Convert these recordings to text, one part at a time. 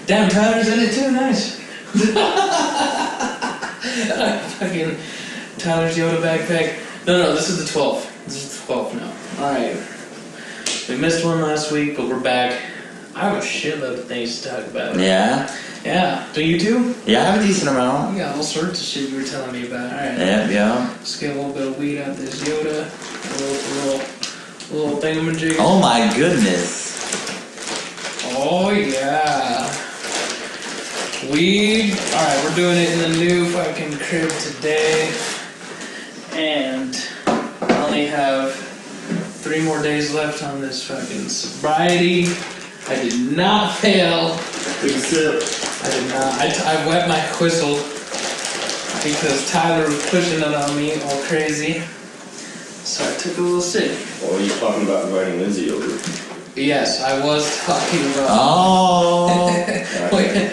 Damn, Tyler's in it too. Nice. Fucking Tyler's Yoda backpack. No, this is the 12th. This is the 12th now. Alright. We missed one last week, but we're back. I have a shitload of things to talk about. Yeah? Yeah. Do you too? Yeah, I have a decent amount. You got all sorts of shit you were telling me about. Alright. Yeah. Let's get a little bit of weed out this Yoda. A little thingamajig. Oh my goodness. Oh yeah. Weed. Alright, we're doing it in the new fucking crib today. And I only have 3 more days left on this fucking sobriety. I did not fail. Take a sip. I did not. I wet my whistle because Tyler was pushing it on me all crazy. So I took a little sip. Well, you talking about inviting Lindsay over? Yes, I was talking about. Oh.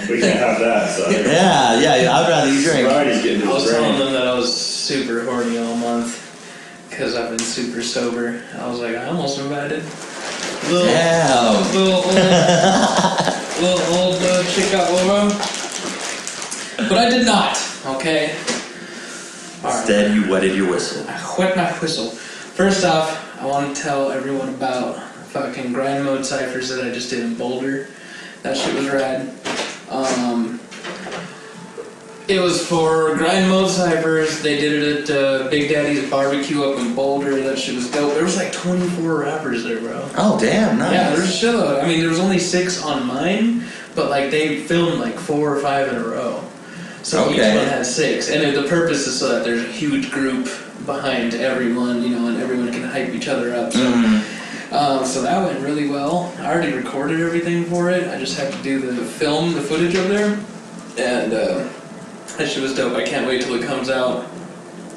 We can't have that, so. Yeah, I'd rather you drink. Sobriety's getting to I was his telling brain. them that I was super horny all month because I've been super sober. I was like, I almost invited little old chica over, but I did not. Okay. All right. Instead, you wetted your whistle. I wet my whistle. First off, I want to tell everyone about fucking grind mode ciphers that I just did in Boulder. That shit was rad. It was for grind mode ciphers. They did it at Big Daddy's Barbecue up in Boulder. That shit was dope. There was like 24 rappers there, bro. Oh, damn, nice. Yeah, there's a shitload. I mean, there was only 6 on mine, but like they filmed like 4 or 5 in a row. So each one had 6. And the purpose is so that there's a huge group behind everyone, you know, and everyone can hype each other up. So, so that went really well. I already recorded everything for it. I just had to do the footage of there. And that shit was dope. I can't wait till it comes out.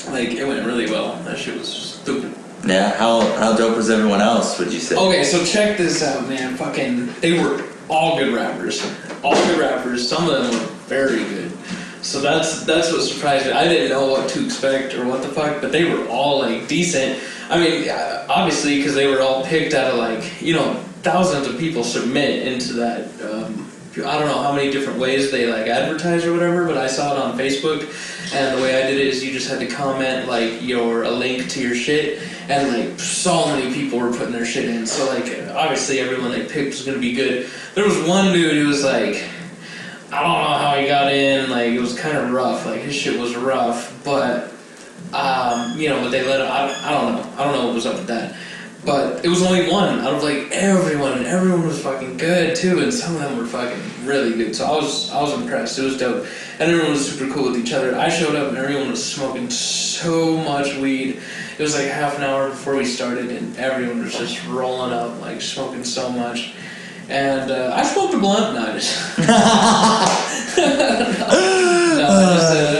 Like, it went really well. That shit was stupid. Yeah, how dope was everyone else, would you say? Okay, so check this out, man. Fucking, they were all good rappers. All good rappers. Some of them were very good. So that's what surprised me. I didn't know what to expect or what the fuck, but they were all, like, decent. I mean, obviously, because they were all picked out of, like, you know, thousands of people submit into that, I don't know how many different ways they, like, advertise or whatever, but I saw it on Facebook, and the way I did it is you just had to comment, like, a link to your shit, and, like, so many people were putting their shit in, so, like, obviously everyone they picked was gonna be good. There was one dude who was, like, I don't know how he got in, like, it was kind of rough, like, his shit was rough, but, you know, but they let him, I don't know what was up with that. But it was only one out of like everyone, and everyone was fucking good too, and some of them were fucking really good. So I was impressed. It was dope, and everyone was super cool with each other. I showed up and everyone was smoking so much weed. It was like half an hour before we started, and everyone was just rolling up, like smoking so much. And I smoked a blunt. No, I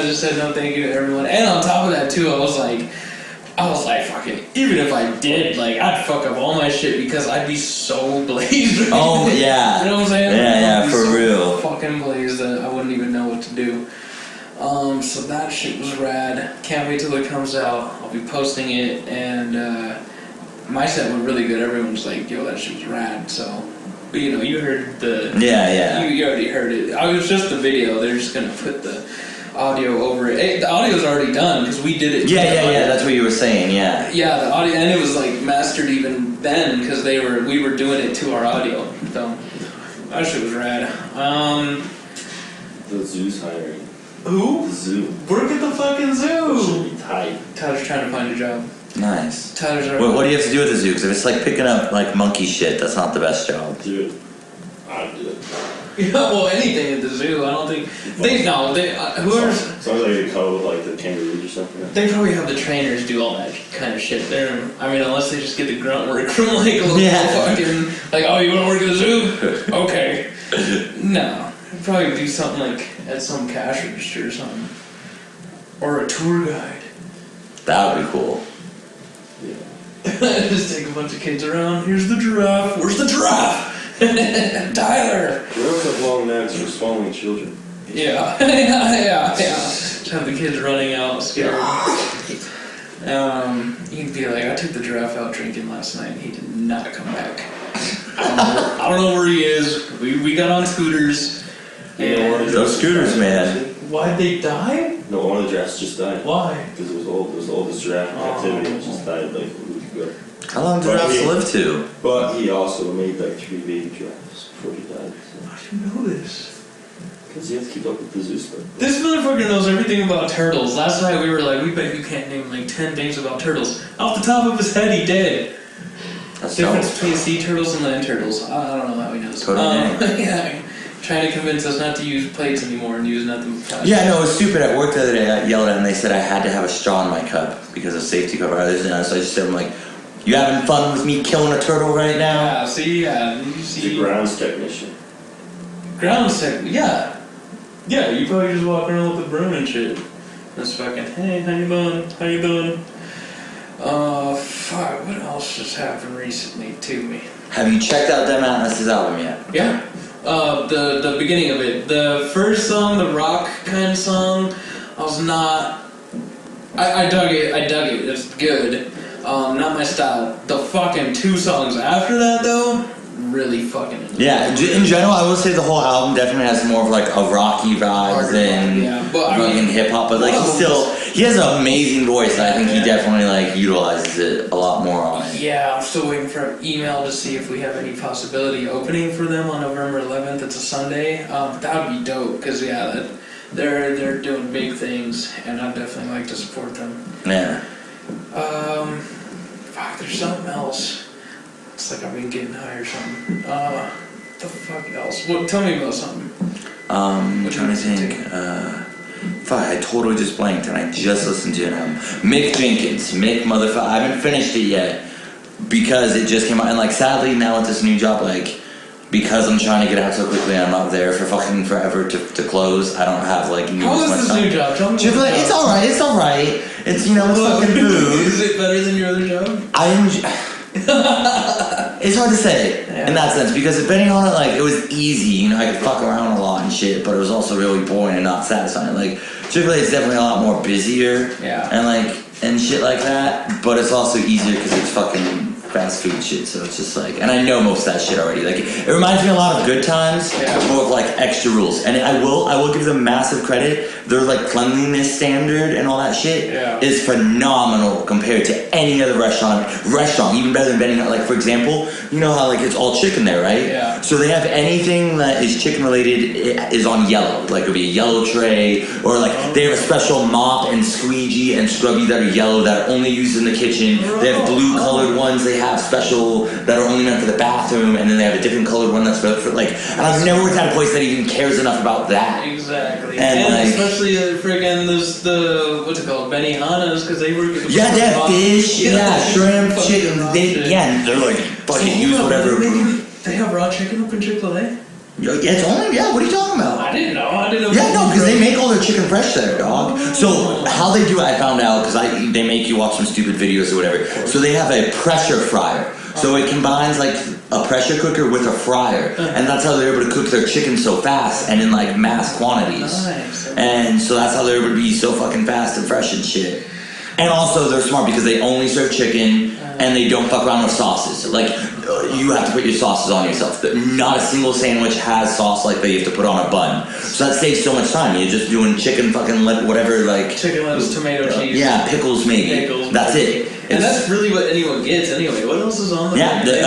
just said no thank you to everyone. And on top of that too, I was like fucking, even if I did, like, I'd fuck up all my shit because I'd be so blazed. Right? Oh, yeah. You know what I'm saying? Yeah, for so real. Fucking blazed that I wouldn't even know what to do. So that shit was rad. Can't wait till it comes out. I'll be posting it, and my set went really good. Everyone was like, yo, that shit was rad, so... But, you know, you heard the... Yeah. You already heard it. I was just the video. They're just gonna put the audio over it. Hey, the audio's already done because we did it. Yeah. That's what you were saying. Yeah. Yeah, the audio, and it was like mastered even then because we were doing it to our audio. So that shit was rad. The zoo's hiring. Who? The zoo. Work at the fucking zoo. Should be tight. Tyler's trying to find a job. Nice. Tyler's. What do you have to do at the zoo? Because if it's like picking up like monkey shit, that's not the best job. Dude, I'd do it. Yeah, well, anything at the zoo. I don't think whoever's. As long as I get caught with like the kangaroos or something. They probably have the trainers do all that kind of shit there. I mean, unless they just get the grunt work from like a little fucking like, oh, you want to work at the zoo? Okay. No, they'd probably do something like at some cash register or something, or a tour guide. That would be cool. Yeah. Just take a bunch of kids around. Here's the giraffe. Where's the giraffe? Tyler. Giraffes have long necks for swallowing children. Yeah. Just have the kids running out scared. You'd be like, I took the giraffe out drinking last night and he did not come back. I don't know where he is. We got on scooters. You know, one of the Those giraffes scooters, died, man. actually. Why'd they die? No, one of the giraffes just died. Why? Because it was old. It was the oldest giraffe in captivity. It just died like a week ago. How long do But giraffes he- live to? But he also made like 3 baby giraffes before he died. How do you know this? Because you have to keep up with the zoo stuff. This motherfucker knows everything about turtles. Last night we were like, we bet you can't name like 10 things about turtles. Off the top of his head, he did. That's Difference dope. between sea turtles and land turtles. I don't know how he knows. Totally. Yeah, trying to convince us not to use plates anymore and use nothing. Yeah, no, it was stupid. At work the other day, I yelled at them and they said I had to have a straw in my cup because of safety cover. So I just said, I'm like, you having fun with me killing a turtle right now? Yeah, see, you He's a see. grounds technician. Ground tech, yeah. Yeah, you probably just walk around with a broom and shit. That's fucking, hey, how you doing? How you doing? Fuck, what else just happened recently to me? Have you checked out Dem Atlas's album yet? Yeah. The beginning of it. The first song, the rock kind of song, I was not... I dug it, it's good. Not my style. The fucking 2 songs after that, though, really fucking... Yeah, in general, I will say the whole album definitely has more of like a rocky vibe Harder than rock, yeah, but I mean- fucking hip hop. But like he has an amazing voice. I think he definitely like utilizes it a lot more on it. Yeah, I'm still waiting for an email to see if we have any possibility opening for them on November 11th. It's a Sunday. That would be dope, because, yeah, they're doing big things, and I'd definitely like to support them. Yeah. Fuck, there's something else. It's like I've been getting high or something. The fuck else? What? Tell me about something. I'm trying to think. Fuck, I totally just blanked and I just listened to it. Mick Jenkins. Mick motherfucker. I haven't finished it yet because it just came out. And like sadly now with this new job, like because I'm trying to get out so quickly and I'm not there for fucking forever to close, I don't have like news How is much this time. new job? Tell me. Just about like, the it's job. alright, it's alright. It's, you know, it's fucking food. Is it better than your other job? I enjoy. It's hard to say in that sense because depending on it, like it was easy, you know, I could fuck around a lot and shit, but it was also really boring and not satisfying. Like Chick-fil-A is definitely a lot more busier, Yeah. and like and shit like that, but it's also easier because it's fucking fast food shit. So it's just like, and I know most of that shit already. Like it reminds me a lot of Good Times, Yeah. more of like extra rules. And I will give them massive credit. Their like cleanliness standard and all that shit Yeah. is phenomenal compared to any other restaurant, even better than Benny Hinn. Like for example, you know how like it's all chicken there, right? Yeah. So they have anything that is chicken related is on yellow. Like it'll be a yellow tray, or like they have a special mop and squeegee and scrubby that are yellow that are only used in the kitchen. They have blue colored ones. They have special that are only meant for the bathroom, and then they have a different colored one that's for like. And I've never worked at a place that even cares enough about that. Exactly. And, like- especially friggin' there's the what's it called, Benihana's, because they work at the Yeah, they have fucking fish, raw- yeah, shrimp, fucking chicken. raw They, shit. yeah, and they're like fucking So, use hold on, whatever. They have raw chicken up in Chick-fil-A? Yeah, it's only what are you talking about? I didn't know. Yeah, no, because they make all their chicken fresh there, dog. So how they do it, I found out because they make you watch some stupid videos or whatever. So they have a pressure fryer. So it combines like a pressure cooker with a fryer, and that's how they're able to cook their chicken so fast and in like mass quantities. Nice. And so that's how they're able to be so fucking fast and fresh and shit. And also they're smart because they only serve chicken and they don't fuck around with sauces. Like you have to put your sauces on yourself. Not a single sandwich has sauce like that you have to put on a bun. So that saves so much time. You're just doing chicken fucking whatever like Chicken, lettuce, tomato, cheese. yeah, pickles maybe. Pickles. That's it. And It's- that's really what anyone gets anyway. What else is on the yeah, menu? they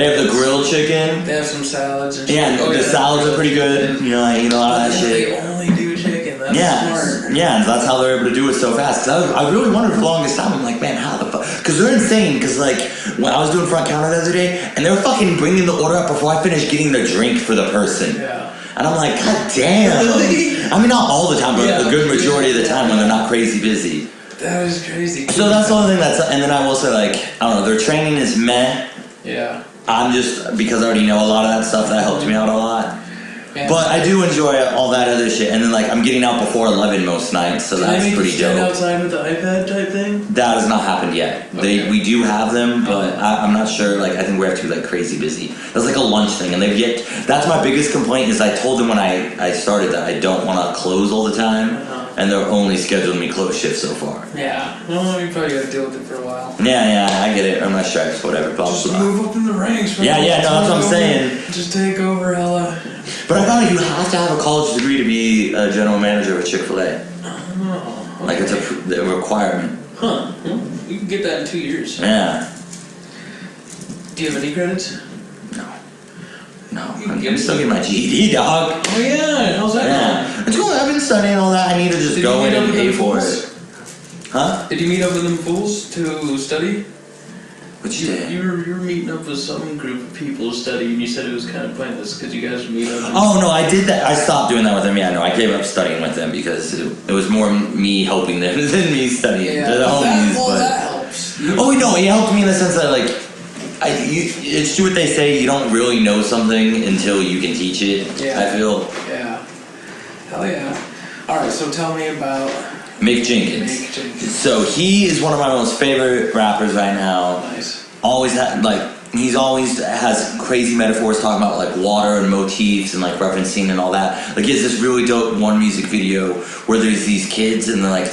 have the grilled chicken. They have some salads and shit. Yeah, Oh, the salads are pretty good. You know, I eat a lot of that shit. They only do chicken. That's Yeah, smart. yeah, and that's how they're able to do it so fast. Cause I really wondered for the longest time. I'm like, man, how the fuck? Because they're insane. Because like when I was doing front counter the other day, and they were fucking bringing the order up before I finished getting the drink for the person. Yeah. And I'm like, god damn. Really? I mean, not all the time, but Yeah. a good majority of the time when they're not crazy busy. That is crazy. So that's the only thing and then I will say like, I don't know, their training is meh. Yeah. I'm just, because I already know a lot of that stuff, that helped me out a lot. Yeah. But I do enjoy all that other shit. And then like, I'm getting out before 11 most nights, so Do they that's make you pretty stand dope. outside with the iPad type thing? That has not happened yet. Okay. We do have them, but I'm not sure. Like, I think we have to be like crazy busy. That's like a lunch thing, and they've yet. That's my biggest complaint. Is I told them when I started that I don't want to close all the time. and they're only scheduling me close shifts so far. Yeah. Well, you probably gotta deal with it for a while. Yeah, I get it. I'm not stressed, whatever. Blah, Just blah. move up in the ranks, man. Yeah, no, that's what I'm saying. Just take over, hella. But I found out you have to have a college degree to be a general manager of Chick-fil-A. Oh, Like, it's a requirement. Huh. Well, you can get that in 2 years. Yeah. Do you have any credits? No, I'm still getting my GED, dog. Oh yeah, how's that Yeah. It's cool. I've been studying all that. I need to just Did go you in meet up and with pay them for fools? it. Huh? Did you meet up with them fools to study? What you did? You were meeting up with some group of people to study, and you said it was kind of pointless because you guys would meet up. Oh no, I did that. I stopped doing that with them. Yeah, no, I gave up studying with them because it was more me helping them than me studying. Yeah, They're the homies, but that helps. oh no, it helped me in the sense that like, it's true what they say. You don't really know something until you can teach it. Yeah. I feel. Yeah. Hell yeah. All right, so tell me about Mick Jenkins. Mick Jenkins. So he is one of my most favorite rappers right now. Nice. Always had he's always has crazy metaphors talking about like water and motifs and like referencing and all that. Like he has this really dope one music video where there's these kids and they're like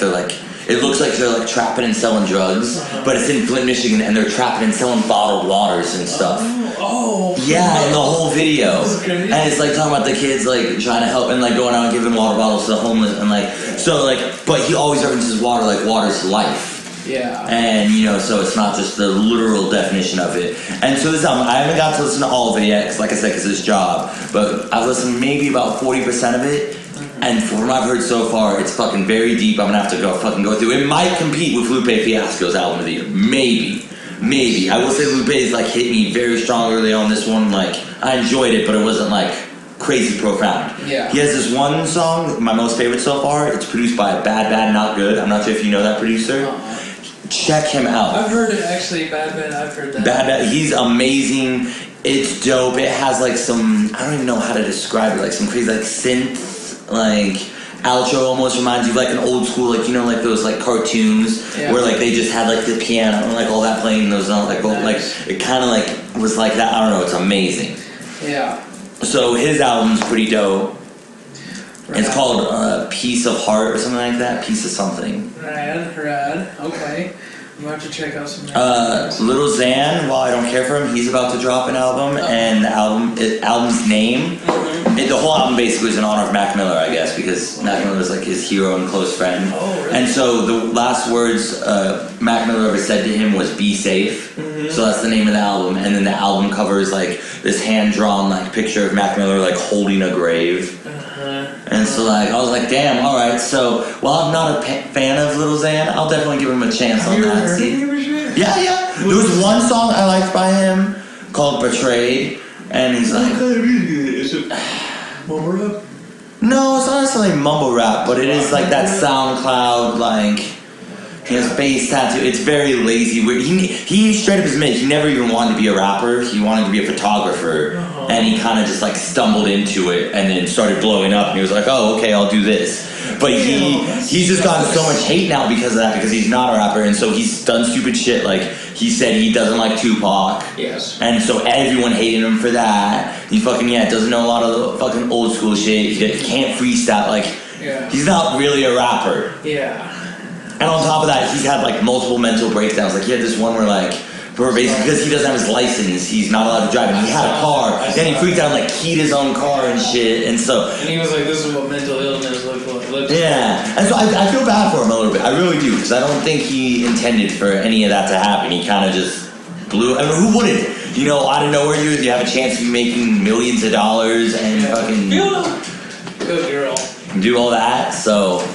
it looks like they're like trapping and selling drugs, but it's in Flint, Michigan, and they're trapping and selling bottled waters and stuff. Oh. Yeah, in the whole video. That's crazy. And it's like talking about the kids like trying to help and like going out and giving water bottles to the homeless and like so like but he always references water like water's life. Yeah. And you know, so it's not just the literal definition of it. And so this album, I haven't got to listen to all of it yet, 'cause like I said, because it's job. But I've listened maybe about 40% of it. And from what I've heard so far, it's fucking very deep. I'm gonna have to fucking go through. It might compete with Lupe Fiasco's album of the year. Maybe. I will say Lupe's like hit me very strong early on this one. Like I enjoyed it, but it wasn't like crazy profound. Yeah. He has this one song, my most favorite so far. It's produced by Bad Not Good. I'm not sure if you know that producer. Check him out. I've heard it actually. Bad. I've heard that. Bad, he's amazing. It's dope. It has like some, I don't even know how to describe it, like some crazy like synth, like outro almost reminds you of like an old school, like you know, like those like cartoons where like they just had like the piano and like all that playing those like like it kind of like was like that. I don't know. It's amazing. Yeah. So his album's pretty dope. Rad. It's called Piece of Heart or something like that. Piece of something. Rad. Okay. I'm about to check out some. Little Xan, while I don't care for him, he's about to drop an album, and the album's name, the whole album basically is in honor of Mac Miller, I guess, because Mac Miller is like his hero and close friend. Oh, really? And so the last words Mac Miller ever said to him was "Be safe." So that's the name of the album, and then the album cover is like this hand-drawn like picture of Mac Miller like holding a grave. And so like I was like, damn, all right. So while I'm not a fan of Little Xan, I'll definitely give him a chance on that. See? Yeah. There was one song I liked by him called "Betrayed," and he's like, Is it mumble rap? no, it's not necessarily mumble rap, but it is like that SoundCloud like. He has face tattoo. It's very lazy. He straight up admitted he never even wanted to be a rapper. He wanted to be a photographer, and he kind of just like stumbled into it, and then started blowing up. And he was like, "Oh, okay, I'll do this." But he's just gotten so much hate now because of that, because he's not a rapper, and so he's done stupid shit. Like he said he doesn't like Tupac, Yes. and so everyone hated him for that. He fucking doesn't know a lot of the fucking old school shit. He can't freestyle. Like he's not really a rapper. Yeah. And on top of that, he's had like multiple mental breakdowns. Like he had this one where basically because he doesn't have his license, he's not allowed to drive. And he had a car, then he freaked out and like keyed his own car and shit. And so And he was like, "This is what mental illness looks like." yeah, and so I feel bad for him a little bit. I really do, because I don't think he intended for any of that to happen. He kind of just blew. I mean, who wouldn't? You know, out of nowhere, you have a chance to be making millions of dollars and fucking Good girl. do all that. So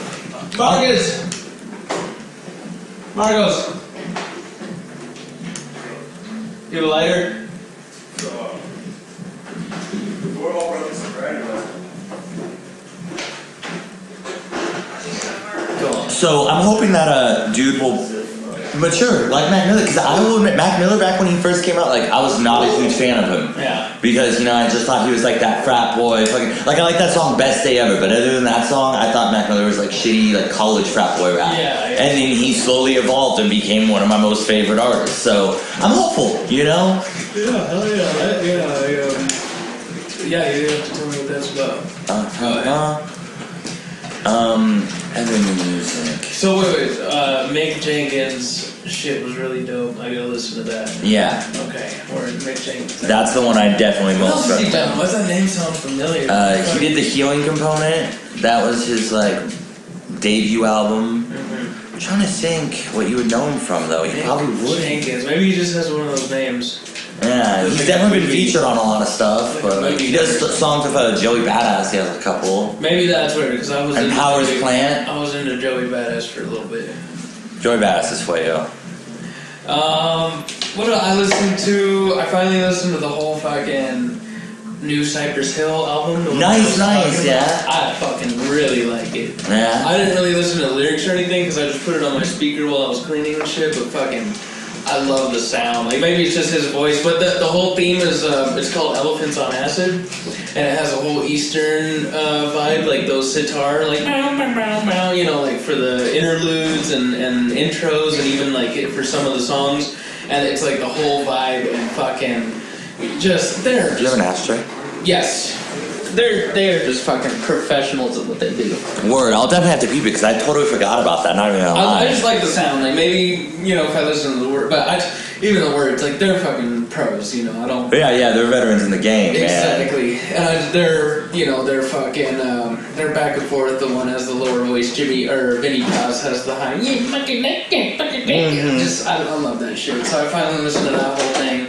Marcos, you have a lighter? We're all brothers right anyway. So I'm hoping that dude will mature like Mac Miller, because I will admit Mac Miller back when he first came out, like I was not a huge fan of him. Yeah. Because I just thought he was like that frat boy, fucking like I like that song "Best Day Ever," but other than that song, I thought Mac Miller was like shitty like college frat boy rap. Yeah. And then he slowly evolved and became one of my most favorite artists. So I'm hopeful, you know. Yeah, hell yeah. Yeah, you have to tell me what that's about. Other music. So wait, Mick Jenkins shit was really dope. I gotta listen to that. Yeah, Okay, or Mick Jenkins. that's the one I definitely What else most has he recommend. done? Why's that name sound familiar? He did the Healing Component. That was his like debut album. I'm trying to think what you would know him from though. He probably would. Jenkins. Maybe he just has one of those names. Yeah, he's definitely been featured on a lot of stuff, but like he does songs with Joey Badass. He has a couple. Maybe that's weird because I was And into Powers Joey- Plant. I was into Joey Badass for a little bit. Joey Badass is fuego. What did I listen to? I finally listened to the whole fucking new Cypress Hill album. The one I was Nice, talking yeah. about. I fucking really like it. Yeah. I didn't really listen to the lyrics or anything because I just put it on my speaker while I was cleaning and shit. But fucking, I love the sound. Like maybe it's just his voice, but the whole theme is it's called Elephants on Acid, and it has a whole Eastern vibe, like those sitar, like you know, like for the interludes and intros, and even like for some of the songs, and it's like the whole vibe and fucking just they're Do you have just an ashtray? yes. They're just fucking professionals at what they do. Word, I'll definitely have to peep it because I totally forgot about that. Not even gonna lie. I just like the sound. Like maybe if I listen to the word, but even the words, like they're fucking pros. I don't. Yeah, they're veterans in the game, man. Exactly, and they're fucking they're back and forth. The one has the lower voice, Vinny Paz has the high. Just I love that shit. So I finally listened to that whole thing.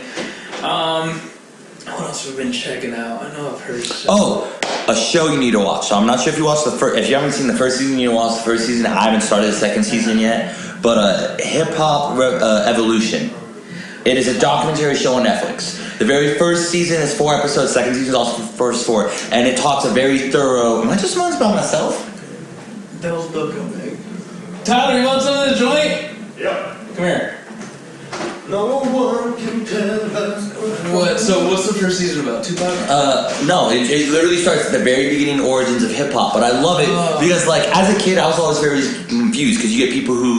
What else have we been checking out? I know I've heard stuff. Oh, a show you need to watch. So I'm not sure if you watched the first. If you haven't seen the first season, you need to watch the first season. I haven't started the second season yet. But Hip Hop Evolution. It is a documentary show on Netflix. The very first season is 4 episodes. Second season is also the first 4, and it talks a very thorough. Am I just talking about myself? Devil's Book come back. Tyler, you want some of the joint? Yep. Come here. No one can tell us. What? So what's the first season about? Tupac? No, it literally starts at the very beginning origins of hip hop, but I love it because, like, as a kid, I was always very confused because you get people who,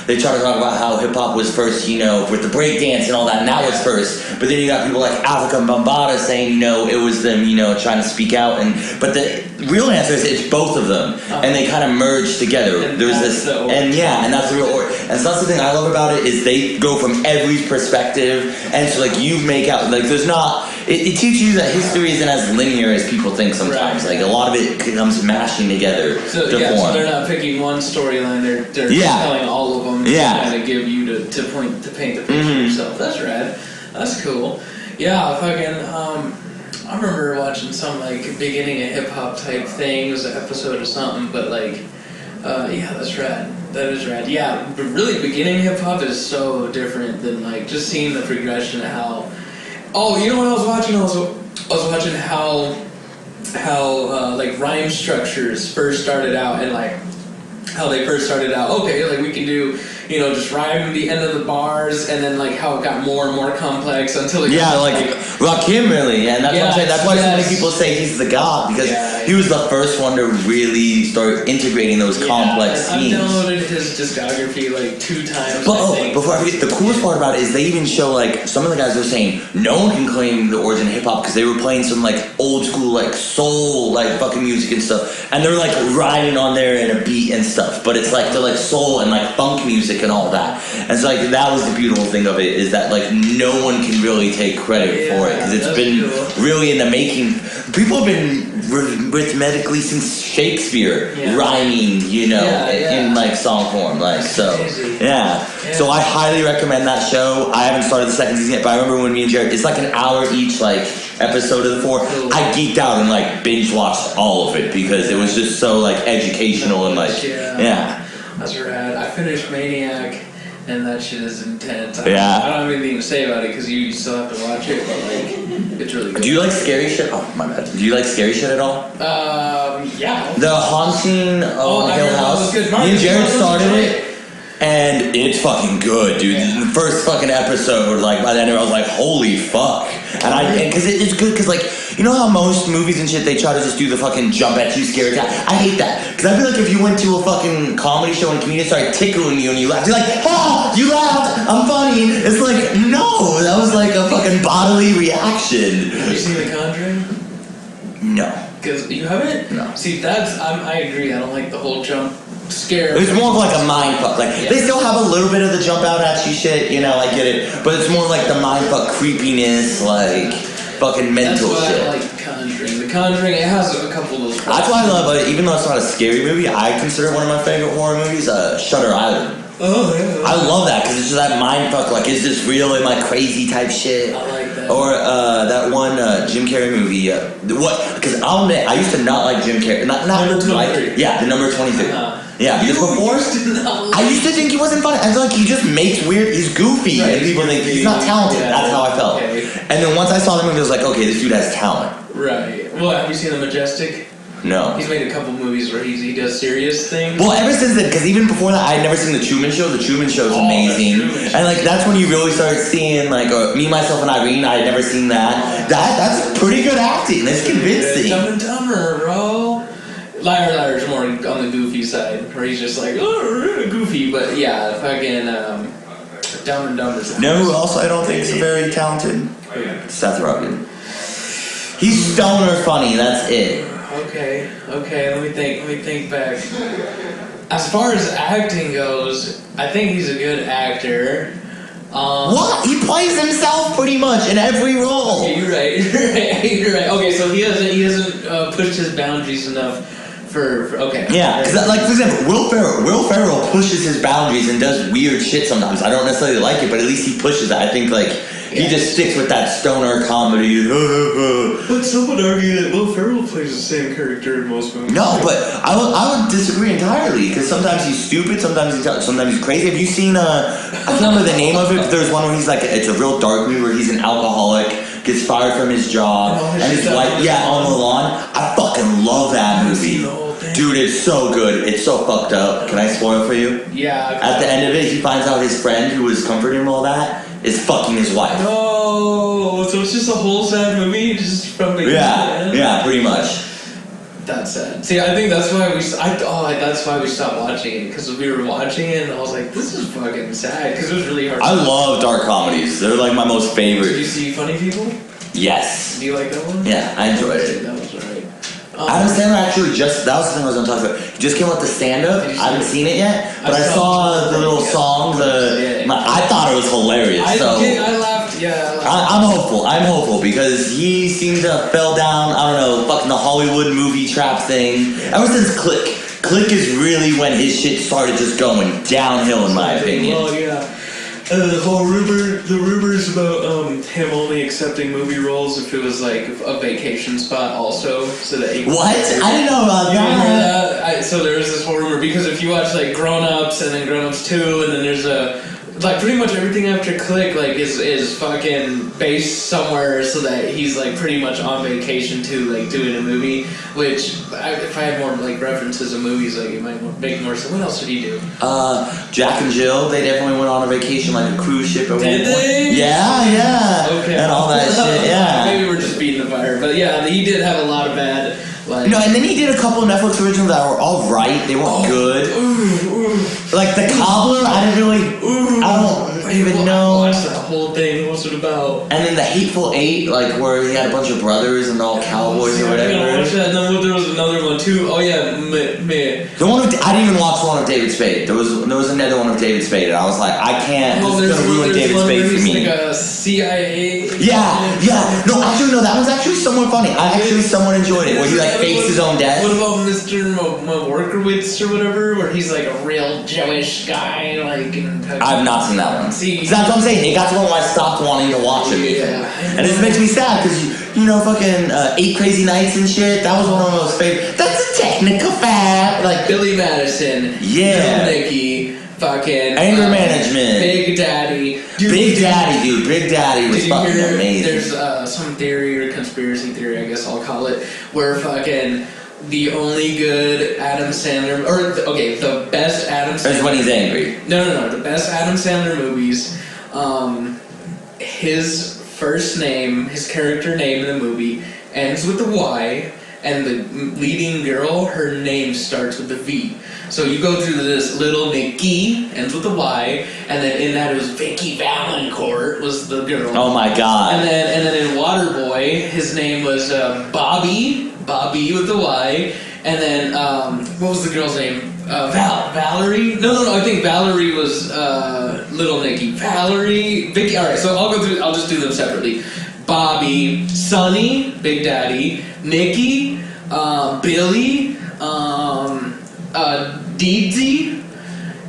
they try to talk about how hip hop was first, with the break dance and all that, and that was first. But then you got people like Africa Bambaataa saying, it was them, trying to speak out, but the real answer is it's both of them, and they kind of merge together. And There's that's this, the and that's the real order. And so that's the thing I love about it is they go from every perspective, and so like you make out like there's not. It teaches you that history isn't as linear as people think sometimes. Right. Like a lot of it comes mashing together So, to so form. they're not picking one storyline; they're Yeah. telling all of them. Yeah. To kind of give you to paint the picture yourself. That's rad. That's cool. Yeah, fucking. I remember watching some like beginning of hip hop type thing. It was an episode or something, but like, yeah, that's rad. That is rad. Yeah, but really, beginning hip hop is so different than like just seeing the progression of how. Oh, you know what I was watching? I was watching how like rhyme structures first started out and like how they first started out. Okay, like we can do just rhyme the end of the bars and then like how it got more and more complex until it got like Rakim really, and that's what I'm saying. That's why so many people say he's the god because he was the first one to really start integrating those complex I've themes. downloaded his discography like 2 times. But before I forget, the coolest part about it is they even show like some of the guys were saying no one can claim the origin of hip hop because they were playing some like old school like soul like fucking music and stuff, and they're like riding on there in a beat and stuff. But it's like they're like soul and like funk music and all that, and so like that was the beautiful thing of it is that like no one can really take credit for it because it's been really in the making. People have been rhythmically since Shakespeare rhyming, in like song form, like so. Yeah. So I highly recommend that show. I haven't started the second season yet, but I remember when me and Jared, it's like an hour each, like episode of the 4. I geeked out and like binge watched all of it because it was just so like educational and like That's rad. I finished Maniac. And that shit is intense. I don't have anything to say about it because you still have to watch it, but like, it's really good. Do you like scary shit? Oh, my bad. Do you like scary shit at all? Yeah. The Haunting of Hill House. Me and Jared started it, and it's fucking good, dude. The first fucking episode, like by the end of it, I was like, holy fuck. And because it's good, because like, you know how most movies and shit, they try to just do the fucking jump at you scary attack? I hate that. Because I feel like if you went to a fucking comedy show and comedians started tickling you and you laughed, you're like, you laughed, I'm funny. It's like, no, that was like a fucking bodily reaction. Have you seen The Conjuring? No. Because you haven't? No. See, I agree. I don't like the whole jump scare. It's more of like a mind fuck. Like Yeah. they still have a little bit of the jump out at you shit, you know, I get it. But it's more like the mind fuck creepiness, like fucking mental That's why shit. I like The Conjuring. The Conjuring, it has a couple of those. That's why I love it. Even though it's not a scary movie, I consider it one of my favorite horror movies, Shutter Island. Oh yeah. I love that because it's just that mind fuck. Like, is this real? Am I crazy? Type shit. I like that. Or that one Jim Carrey movie. What? Because I'll admit, I used to not like Jim Carrey. Not Number like 23. yeah, the number 23. Uh-huh. Yeah, because before I used to think he wasn't funny. I was like, he just makes weird. He's goofy, Right, and people think he's not talented. yeah, That's how I felt. okay. And then once I saw the movie, I was like, okay, this dude has talent. Right. Well, have you seen The Majestic? No. He's made a couple movies where he does serious things. Well, ever since then, because even before that, I had never seen The Truman Show. The Truman Show is Oh, amazing, The Truman Show. and like that's when you really started seeing like Me, Myself, and Irene. I had never seen that. That's pretty good acting. That's convincing. Dumb and Dumber, bro. Liar's more on the goofy side, where he's just like, oh, goofy. But yeah, fucking Dumb and Dumber's. You know who else I don't think is very talented? Seth Rogen. He's stoner funny. That's it. Okay, let me think back. As far as acting goes, I think he's a good actor. What? He plays himself pretty much in every role. Okay, you're right. Okay, so he hasn't pushed his boundaries enough for okay. Yeah, because like for example, Will Ferrell pushes his boundaries and does weird shit sometimes. I don't necessarily like it, but at least he pushes it. I think like he just sticks with that stoner comedy. But some would argue that Will Ferrell plays the same character in most movies. No, but I would disagree entirely because sometimes he's stupid, sometimes he's crazy. Have you seen I can't remember the name of it, but there's one where he's like it's a real dark movie where he's an alcoholic, gets fired from his job, and his wife on the lawn. I fucking love that movie. Dude, it's so good. It's so fucked up. Can I spoil for you? Yeah. At the end of it, he finds out his friend who was comforting him all that is fucking his wife. No, so it's just a whole sad movie, just from beginning to end? Yeah, pretty much. That's sad. See, I think that's why that's why we stopped watching it, because we were watching it and I was like, this is fucking sad, because it was really hard. I love dark comedies. They're like my most Did you favorite. see Funny People? Yes. Do you like that one? Yeah, I enjoyed it. That was alright. Adam Sandler actually that was the thing I was gonna talk about. He just came out with the stand-up. Did you see I haven't it? seen it yet, but I I saw saw the little song. Yeah. I thought it was hilarious. I So laughed. Yeah, I laughed. I'm hopeful because he seems to have fell down. I don't know, fucking the Hollywood movie trap thing. Ever since Click is really when his shit started just going downhill, in my opinion. Well, yeah. The whole rumors about him only accepting movie roles if it was like a vacation spot also, so that he What? I didn't know about You didn't hear that. that? So there was this whole rumor, because if you watch like Grown Ups and then Grown Ups 2, and then there's like pretty much everything after Click like is fucking based somewhere, so that he's like pretty much on vacation too, like doing a movie. Which if I had more like references of movies, like it might make more sense. What else did he do? Jack and Jill, they definitely went on a vacation, like a cruise ship at one Did point. they? Yeah. Okay. And all that shit, yeah. Maybe we're just beating the fire, but yeah, he did have a lot of bad. Like, No, and then he did a couple of Netflix originals that were all right. They weren't good. Like The Cobbler, I didn't really. I don't even I know. watched that whole thing. What's it about? And then The Hateful Eight, like where he had a bunch of brothers and all cowboys or I didn't watch whatever. that. And then there was another one too. Oh yeah, me. The one I didn't even watch the one of David Spade. There was another one of David Spade, and I was like, I can't. This is gonna ruin David Spade for me. Like a CIA. Yeah. No, actually, no. That was actually somewhat funny. I actually somewhat enjoyed it. Where he like fakes his own death. What about Mr. Workowitz or whatever, where he's like a real Jewish guy, like in I've not seen that one. See, That's what I'm saying. It got to the point where I stopped wanting to watch it. Yeah. And it makes me sad because you know, fucking 8 Crazy Nights and shit. That was one of my most favorite. That's a technical fact. Like Billy Madison. Yeah. Bill Nicky. Fucking Anger Management. Big Daddy. Big Daddy, dude. Big Daddy was Did you fucking hear amazing. there's some theory or conspiracy theory, I guess I'll call it, where fucking the only good Adam Sandler, the best Adam Sandler. That's when he's angry. No, the best Adam Sandler movies, his first name, his character name in the movie ends with a Y, and the leading girl, her name starts with a V. So you go through this Little Nicky, ends with a Y, and then in that it was Vicky Valancourt was the girl. Oh my god. And then in Waterboy, his name was Bobby with the Y, and then what was the girl's name? Valerie? No, I think Valerie was Little Nicky. Valerie, Vicky. All right, so I'll just do them separately. Bobby, Sonny, Big Daddy, Nikki, Billy, Deedsy,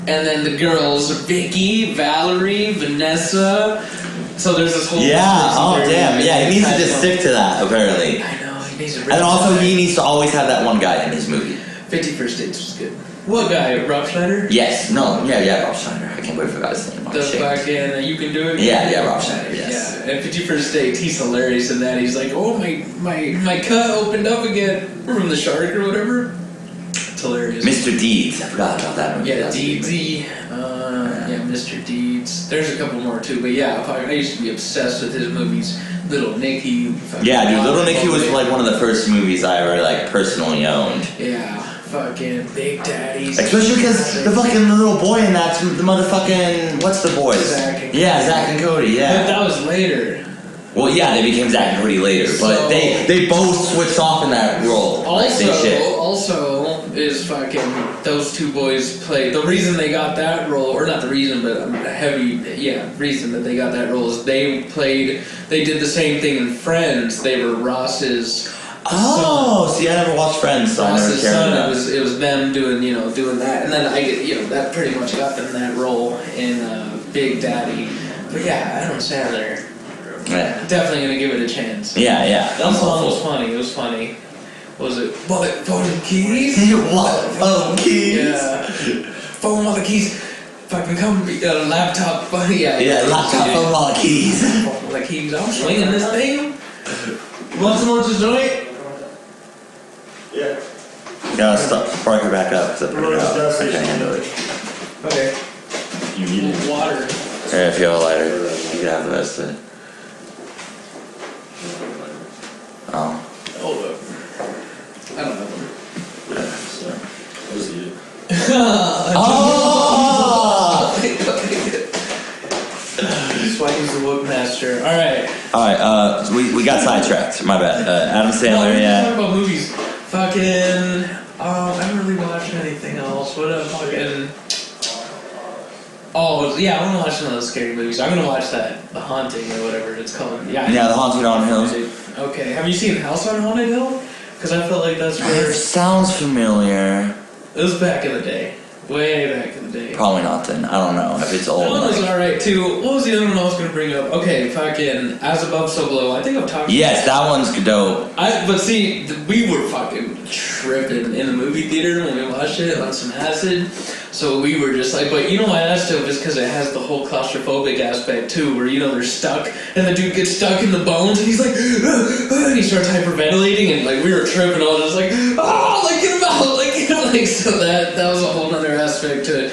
and then the girls Vicky, Valerie, Vanessa. So there's this whole damn, yeah, he needs to just stick to that apparently. I know, he needs to. And also he needs to always have that one guy in his movie. 50 First Dates was good. What guy? Rob Schneider? Yes, Rob Schneider. I can't wait for his name. The fucking You Can Do It? Yeah, Rob Schneider, yes. Yeah, and 50 First Dates, he's hilarious in that. He's like, oh, my cut opened up again from the shark or whatever. It's hilarious. Mr. Deeds, I forgot about that movie. Yeah, Deedsy. Yeah, Mr. Deeds. There's a couple more too, but yeah, I used to be obsessed with his movies. Little Nicky. Yeah, dude, Little Nicky was like one of the first movies I ever like personally owned. Yeah, fucking Big Daddies. Especially because the fucking little boy in that's the motherfucking what's the boys? Zach and Cody. Yeah, Zach and Cody. Yeah. But that was later. Well, yeah, they became Zach and Cody later, but So- they both switched off in that role. Like, they shit. Also is fucking those two boys played. The reason they got that role, or not the reason, but a heavy reason that they got that role is they did the same thing in Friends. They were Ross's. Oh, see, I never watched Friends, so I never Ross's cared son. about It was them doing that, and then that pretty much got them that role in Big Daddy. But yeah, Adam Sandler. Yeah. Definitely gonna give it a chance. Yeah. That song was funny. It was funny. What was it? Wallet, phone, keys? What? Keys? Yeah. Phone, wallet, keys. Fucking come, laptop, buddy. Yeah, laptop, phone, wallet, keys. Phone, wallet, keys. I'm swinging this thing. Want some more to joint? Yeah. Yeah, stop. Spark it back up. I can't handle it. Okay. You need it. Water. Here, if you have a lighter, you can have the rest of it. Oh. Hold up. I don't know. That was you. Oh! Swaggy's the Wook Master. Alright. Alright, we got sidetracked. My bad. Adam Sandler, Talking yeah. about movies. Fucking. I haven't really watched anything else. What a fucking. Oh, yeah, I want to watch some of those scary movies. I'm going to watch that, The Haunting or whatever it's called. Yeah, Yeah, The Haunting on Hill. Okay, have you seen House on Haunted Hill? Because I felt like that's where. It sounds familiar. It was back in the day. Way back in the day. Probably not then. I don't know if it's old. That one was like- alright too. What was the other one I was going to bring up? Okay, fucking As Above, So Below. I think I've talked Yes, that one's dope. But see, we were fucking tripping in the movie theater when we watched it on some acid. So we were just like, but you know why that's dope is because it has the whole claustrophobic aspect too, where they're stuck and the dude gets stuck in the bones and he's like, and he starts hyperventilating and like we were tripping all just like, like get him out, like so that was a whole other aspect to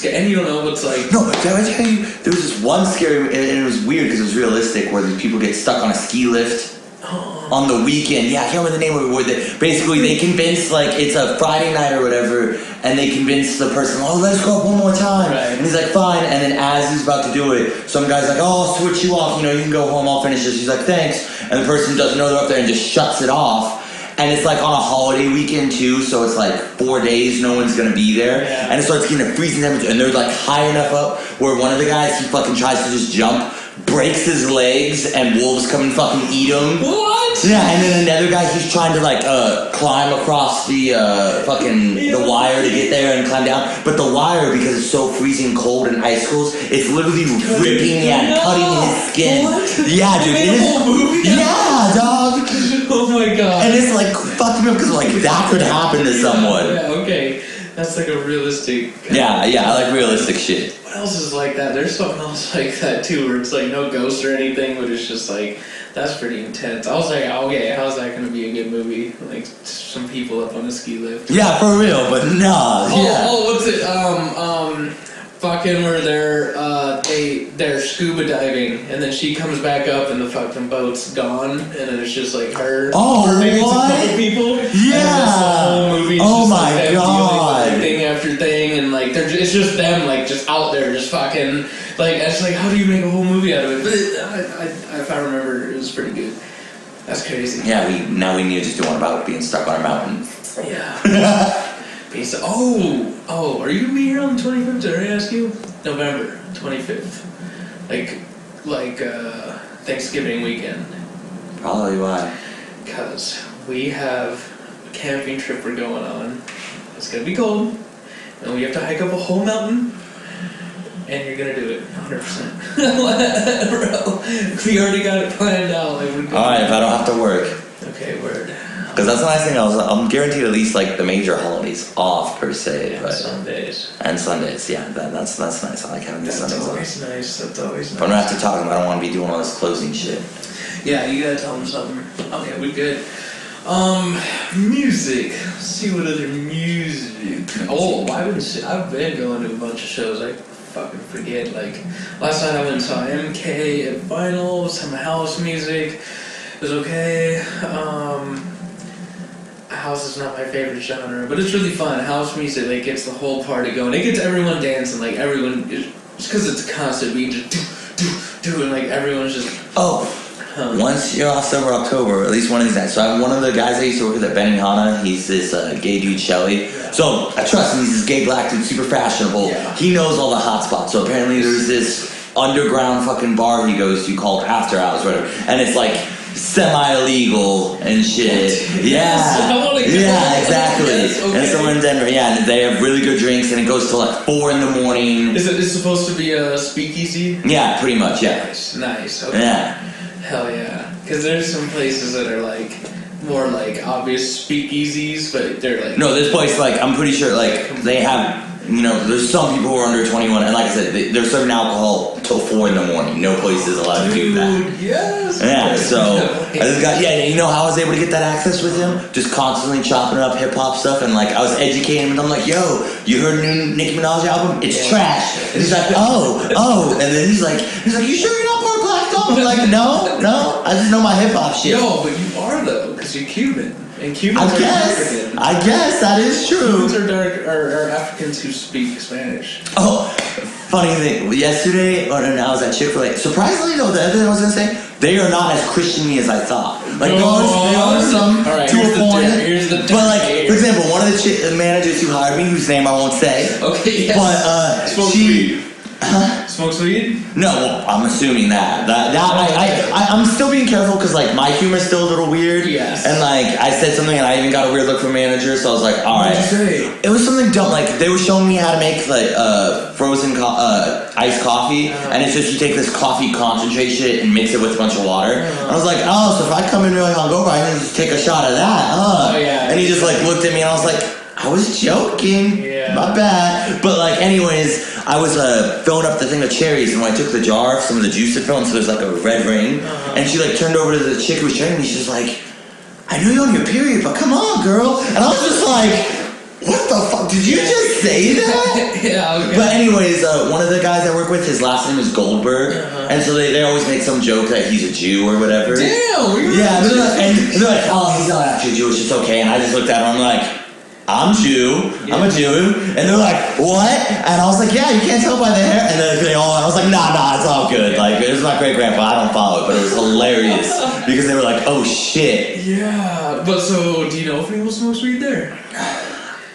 and you don't know what's like. No, did I tell you there was this one scary and it was weird because it was realistic where these people get stuck on a ski lift. On the weekend, yeah, I can't remember the name of it. Where they convince like it's a Friday night or whatever, and they convince the person, oh, let's go up one more time. Right. And he's like, fine. And then as he's about to do it, some guy's like, oh, I'll switch you off. You can go home. I'll finish this. He's like, thanks. And the person doesn't know they're up there and just shuts it off. And it's like on a holiday weekend too, so it's like 4 days, no one's gonna be there. Yeah. And it starts getting a freezing temperature, and they're like high enough up where one of the guys, he fucking tries to just jump, breaks his legs, and wolves come and fucking eat him. What? Yeah, and then another guy, he's trying to like climb across the the wire to get there and climb down. But the wire, because it's so freezing cold and icicles, it's literally ripping and cutting his skin. What? Yeah, dude. They made a whole movie? Yeah, dog. Oh my god. And it's like fucking up because like that could happen to someone. Yeah, okay. That's like a realistic. Yeah, I like realistic shit. What else is like that? There's something else like that too, where it's like no ghosts or anything, but it's just like that's pretty intense. I was like, okay, how's that gonna be a good movie? Like some people up on a ski lift. Yeah, for real, but nah. Yeah. Oh, what's it? fucking where they're scuba diving, and then she comes back up and the fucking boat's gone, and then it's just like her. Oh, or maybe what? It's a couple people. Yeah. And then the whole movie is Oh just my like them God. dealing with thing after thing, and like it's just them like just out there just fucking like it's like how do you make a whole movie out of it? But if I remember, it was pretty good. That's crazy. Yeah, we need to just do one about being stuck on a mountain. Yeah. Pizza. Oh, are you gonna be here on the 25th? Did I ask you? November 25th. Like Thanksgiving weekend. Probably why. Because we have a camping trip we're going on. It's gonna be cold. And we have to hike up a whole mountain. And you're gonna do it 100%. Bro, we already got it planned out. Like, Alright, if I don't have to work. Okay, word. Because that's the nice thing, I'm guaranteed at least like the major holidays off per se. Yeah, but, Sundays. and Sundays, yeah, that's nice. I like having the That's Sundays off. always nice. That's always nice. But I'm gonna have to talk to them, I don't want to be doing all this closing shit. Yeah, you gotta tell them something. Okay, we good. Music. Let's see what other music. Oh, I've been going to a bunch of shows. I fucking forget. Like last night I went and saw MK at Vinyl. Some house music. It was okay. House is not my favorite genre, but it's really fun. House music like gets the whole party going. It gets everyone dancing. Like everyone, just because it's a constant beat, just do, and like everyone's just. Once you're off Sober October, or at least one of these nights. So I have one of the guys I used to work with at Benihana. He's this gay dude, Shelly. Yeah. So I trust him. He's this gay black dude, super fashionable. Yeah. He knows all the hot spots. So apparently there's this underground fucking bar he goes to called After Hours, whatever. And it's like semi-illegal and shit. Yes, I wanna go. Yeah, exactly. Yes, okay. And so in Denver, yeah, and they have really good drinks, and it goes till like 4 in the morning. Is it supposed to be a speakeasy? Yeah, pretty much, yeah. Nice. Okay. Yeah. Hell yeah. Because there's some places that are like more like obvious speakeasies, but they're like No, this place, like, I'm pretty sure, like, they have, you know, there's some people who are under 21, and like I said, they're serving alcohol till 4 in the morning. No place is allowed to do that. Dude, yes. Yeah, so I just got, yeah, you know how I was able to get that access with him? Just constantly chopping up hip hop stuff, and like I was educating him, and I'm like, yo, you heard the new Nicki Minaj album? It's trash. And he's like, oh, and then he's like, you sure you're not part of Black Dog? I'm like, no, I just know my hip hop shit. Yo, but you are though, because you're Cuban, and Cubans are African. I guess that is true. Cubans are Africans who speak Spanish. Oh, funny thing. Yesterday, when I was at Chick-fil-A, surprisingly though, the other thing I was gonna say, they are not as Christian-y as I thought. Like, there are some All right, to a point. Here's the But like, for example, one of the managers who hired me, whose name I won't say, Okay, yes. but Smokes she. weed. Huh? Smokes weed? No, well, I'm assuming that. I'm still being careful because like my humor's still a little weird. Yes. And like I said something and I even got a weird look from manager, so I was like, all right. What'd you say? It was something dumb. Like they were showing me how to make like frozen iced coffee, and it's just you take this coffee concentrate shit and mix it with a bunch of water. And I was like, oh, so if I come in really hungover, I can just take a shot of that. Oh, yeah. And he just like looked at me and I was like, I was joking. Yeah. My bad. But like, anyways, I was filling up the thing of cherries, and when I took the jar, some of the juice had filled, so there's like a red ring. And she like turned over to the chick who was training me. She's like, I know you're on your period, but come on, girl. And I was just like, what the fuck? Did you just say that? Yeah, okay. But anyways, one of the guys I work with, his last name is Goldberg, and so they always make some joke that he's a Jew or whatever. Damn, Yeah, and they're like, oh, he's not actually Jewish, it's okay. And I just looked at him, I'm like, I'm Jew, I'm a Jew, and they're like, what? And I was like, yeah, you can't tell by the hair. And then I was like, nah, it's all good. Like, it was my great grandpa, I don't follow it, but it was hilarious because they were like, oh shit. Yeah, but so do you know if anyone smokes weed there?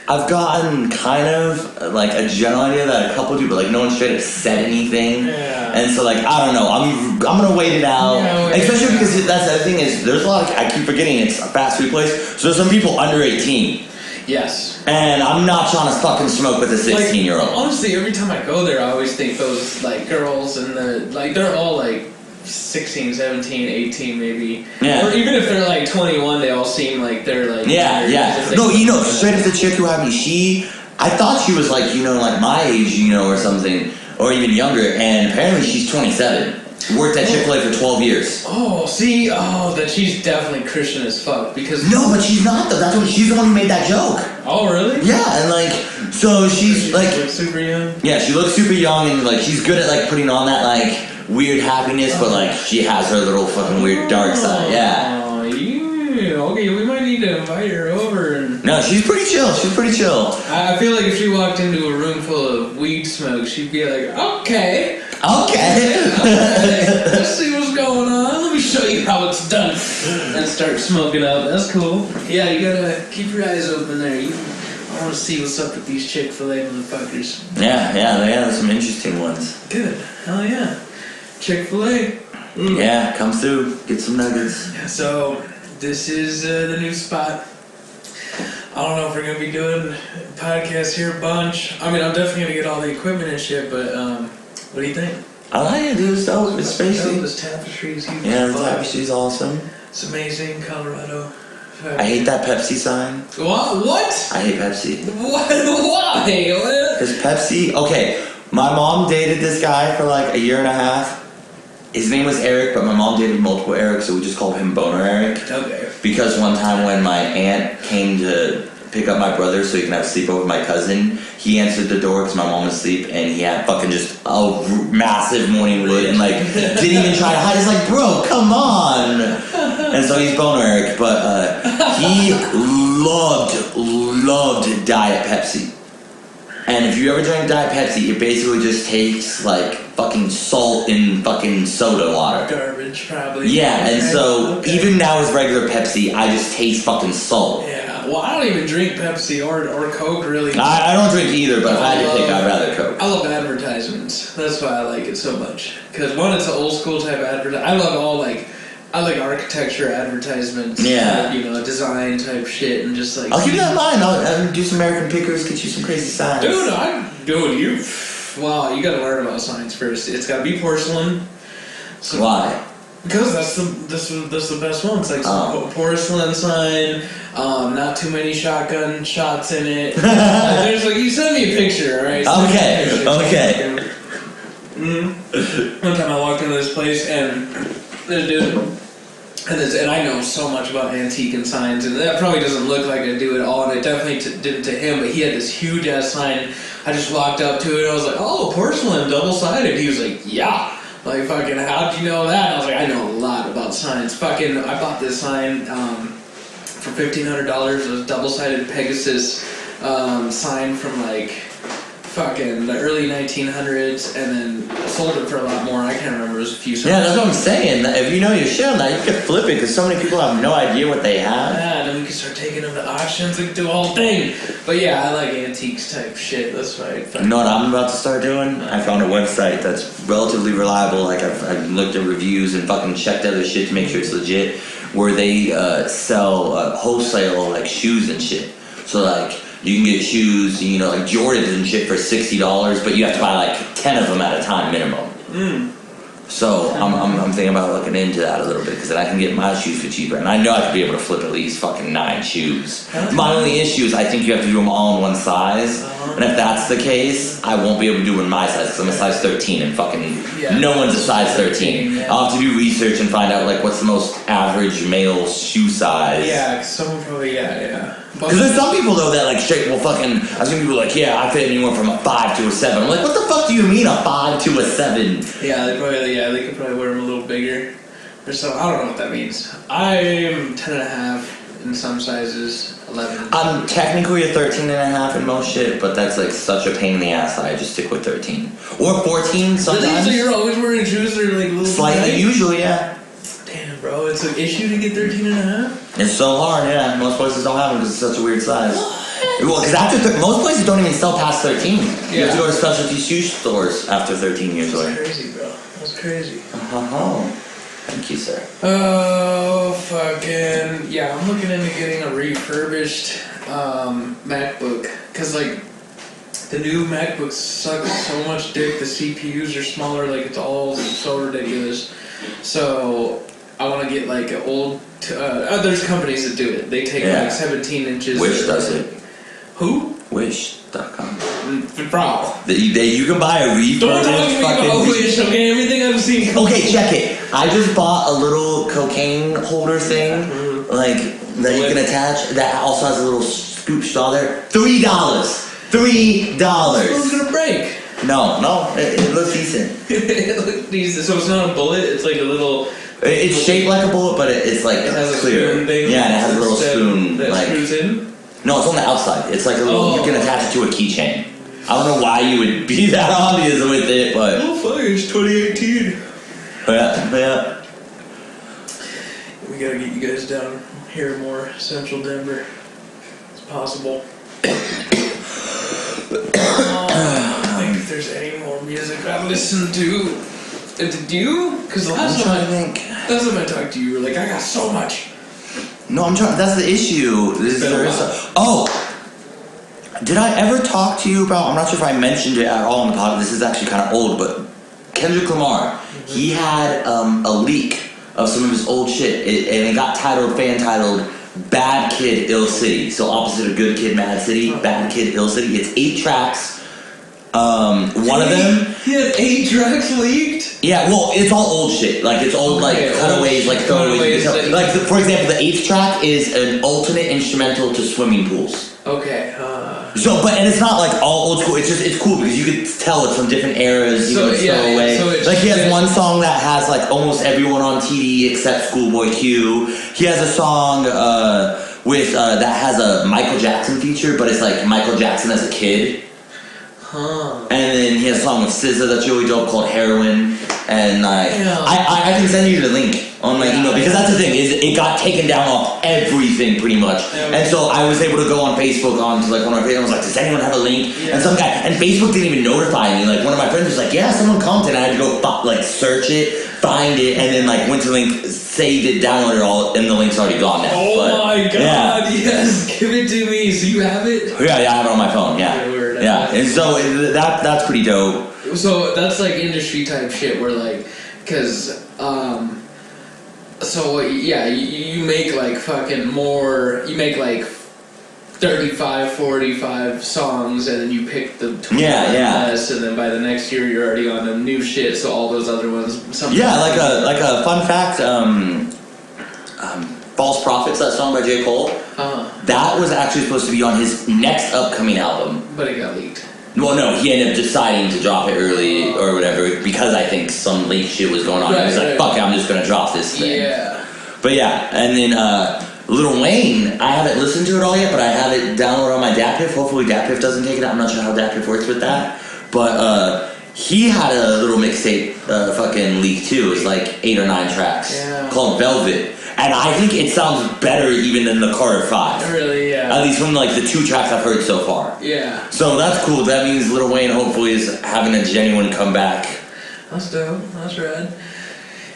I've gotten kind of like a general idea that a couple do, but like no one straight up said anything. Yeah. And so like I don't know. I'm gonna wait it out, especially because that's the thing is there's a lot. I keep forgetting it's a fast food place, so there's some people under 18. Yes. And I'm not trying to fucking smoke with a 16-year-old. Honestly, every time I go there, I always think those like girls and they're all like 16, 17, 18 maybe. Yeah. Or even if they're like 21, they all seem like they're like Yeah. No, straight up the chick who had me, I thought she was like, like my age, or something, or even younger, and apparently she's 27. Worked at Chick-fil-A for 12 years. Then she's definitely Christian as fuck because... No, but she's not though. She's the one who made that joke. Oh, really? Yeah, and like, So she's like, super young. yeah, she looks super young and like she's good at like putting on that like weird happiness, but like she has her little fucking weird dark side. Yeah. Oh, yeah. Okay, we might need to invite her over. And No, she's pretty chill. She's pretty chill. I feel like if she walked into a room full of weed smoke, she'd be like, okay. Okay. Let's see what's going on. Let me show you how it's done. And start smoking up. That's cool. Yeah, you gotta keep your eyes open there. I want to see what's up with these Chick-fil-A motherfuckers. Yeah, they have some interesting ones. Good. Hell yeah. Chick-fil-A. Yeah, come through, get some nuggets. So, this is the new spot. I don't know if we're going to be doing podcasts here a bunch. I mean, I'm definitely going to get all the equipment and shit, but what do you think? I like it, dude. It's dope. It's spacey. This tapestry is huge. Yeah, the tapestry's awesome. It's amazing, Colorado. I hate that Pepsi sign. What? I hate Pepsi. What? Why? What? Because Pepsi, okay, my mom dated this guy for like a year and a half. His name was Eric, but my mom dated multiple Erics, so we just called him Boner Eric. Okay. Because one time when my aunt came to pick up my brother so he can have sleepover with my cousin, he answered the door because my mom was asleep, and he had fucking just a massive morning wood and like didn't even try to hide. He's like, bro, come on. And so he's Boner Eric, but he loved Diet Pepsi. And if you ever drink Diet Pepsi, it basically just tastes like fucking salt in fucking soda water. Garbage, probably. Yeah, and so even now with regular Pepsi, I just taste fucking salt. Yeah, well, I don't even drink Pepsi or Coke, really. I don't drink either, but if I had to pick, I'd rather Coke. I love advertisements. That's why I like it so much. Because one, it's an old school type advertisement. I love all I like architecture advertisements. Yeah. You know, design type shit and just like. I'll keep that in mind. I'll do some American Pickers, get you some crazy signs. Wow, you gotta learn about signs first. It's gotta be porcelain. So, Why? Because that's the best one. It's like some porcelain sign, not too many shotgun shots in it. There's like, you send me a picture, alright? Okay. One time I walked into this place and this dude, and I know so much about antique and signs, and that probably doesn't look like I do at all, and it definitely didn't to him, but he had this huge ass sign. I just walked up to it and I was like, oh, porcelain, double-sided. He was like, yeah. Like, fucking, how'd you know that? I was like, I know a lot about signs. Fucking, I bought this sign for $1,500. It was double-sided Pegasus sign from, like, fucking the early 1900s, and then I sold it for a lot more. I can't remember. It was a few cents. Yeah, that's what I'm saying. If you know your shit on that, you can flip it, because so many people have no idea what they have. Yeah, and then we can start taking them to auctions and do a whole thing. But yeah, I like antiques type shit. That's why. You know what I'm about to start doing? I found a website that's relatively reliable. Like I've looked at reviews and fucking checked other shit to make sure it's legit. Where they sell wholesale like shoes and shit. So like you can get shoes, you know, like Jordans and shit for $60, but you have to buy like 10 of them at a time minimum. So I'm thinking about looking into that a little bit, because then I can get my shoes for cheaper, and I know I could be able to flip at least fucking 9 shoes. My only issue is I think you have to do them all in one size, and if that's the case, I won't be able to do them in my size, because I'm a size 13, and fucking no one's a size 13. I'll have to do research and find out like what's the most average male shoe size. Yeah, someone probably, yeah. Because there's some people though that like straight will fucking, I've seen people like, yeah, I fit anywhere from a 5 to a 7. I'm like, what the fuck do you mean a 5 to a 7? Yeah, they could probably wear them a little bigger. Or so, I don't know what that means. I'm 10.5 in some sizes, 11. I'm technically a 13.5 in most shit, but that's like such a pain in the ass that I just stick with 13. Or 14 sometimes. So you're always wearing shoes that are like little slightly, tight? usually, yeah. Damn, bro, it's an issue to get 13.5? It's so hard, yeah. Most places don't have them because it's such a weird size. Well, because after most places don't even sell past 13. You have to go to specialty shoe stores after 13 years old. That's crazy, bro. That's crazy. Thank you, sir. Oh, fucking yeah! I'm looking into getting a refurbished MacBook, cause like the new MacBooks suck so much dick. The CPUs are smaller, like it's all so ridiculous. So I want to get like an old. There's companies that do it. They take like 17 inches. Wish does it. Who? Wish.com. Bro. You can buy a refurbished Don't talk to me about Wish, okay? Everything I've seen. Okay, check it. I just bought a little cocaine holder thing, like that you can attach. That also has a little scoop straw there. $3. $3. It's gonna break. No, it looks decent. It looks decent. So it's not a bullet. It's like a little. It's shaped like a bullet, but it's like It has a clear. spoon thing. Yeah, and it has a little spoon. that Like screws in. no, it's on the outside. It's like a little. You can attach it to a keychain. I don't know why you would be that obvious with it, but Oh fuck! It's 2018. yeah. We gotta get you guys down here more, Central Denver. It's possible. I think if there's any more music I've listened to. Did you? Because last time I talked to you, you were like, I got so much. No, I'm trying. That's the issue. Did I ever talk to you about? I'm not sure if I mentioned it at all in the pod. This is actually kind of old, but Kendrick Lamar, he had a leak of some of his old shit, and it got fan titled "Bad Kid, Ill City." So opposite of Good Kid, Mad City, Bad Kid, Ill City. It's 8 tracks. One of them. He had 8 tracks leaked. Yeah, well, it's all old shit. Like it's old, like cutaways, like throwaways. Like for example, the 8th track is an alternate instrumental to Swimming Pools. Okay. And it's not like all old school. It's cool because you could tell it's from different eras. You can throw away. So like he has one song that has like almost everyone on TD except Schoolboy Q. He has a song with that has a Michael Jackson feature, but it's like Michael Jackson as a kid. And then he has a song with SZA that's really dope called Heroin. And I can send you the link on my email because that's the thing is it got taken down off everything pretty much. And so I was able to go on Facebook onto like one of my friends. I was like, does anyone have a link? And some guy and Facebook didn't even notify me. Like one of my friends was like, yeah, someone commented. I had to go search it, find it, and then like went to the link, saved it, downloaded it all, and the link's already gone now. Oh my god! Yes, give it to me. So you have it? Yeah, I have it on my phone. Yeah, and so that's pretty dope. So that's like industry type shit where like, cause you make like fucking more. You make like 35, 45 songs, and then you pick the 20 best, and then by the next year you're already on the new shit. So all those other ones. Like a fun fact. False Prophets, that song by J. Cole. That was actually supposed to be on his next upcoming album, but it got leaked. Well, no, he ended up deciding to drop it early or whatever because I think some leak shit was going on. He was like, fuck it, I'm just gonna drop this thing. Yeah. But yeah, and then Lil Wayne, I haven't listened to it all yet, but I have it downloaded on my DatPiff. Hopefully DatPiff doesn't take it out. I'm not sure how DatPiff works with that. But he had a little mixtape fucking leak too. It was like 8 or 9 tracks called Velvet. And I think it sounds better even than the Carter 5. Really, yeah. At least from like the 2 tracks I've heard so far. Yeah. So that's cool. That means Lil Wayne hopefully is having a genuine comeback. That's dope. That's rad.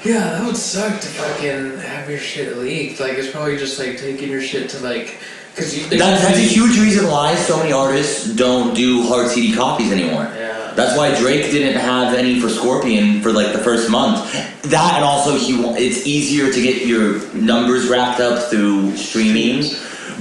Yeah, that would suck to fucking have your shit leaked. Like, it's probably just like taking your shit to like, That's a huge reason why so many artists don't do hard CD copies anymore. Yeah. That's why Drake didn't have any for Scorpion for like the first month. That and also it's easier to get your numbers racked up through streaming,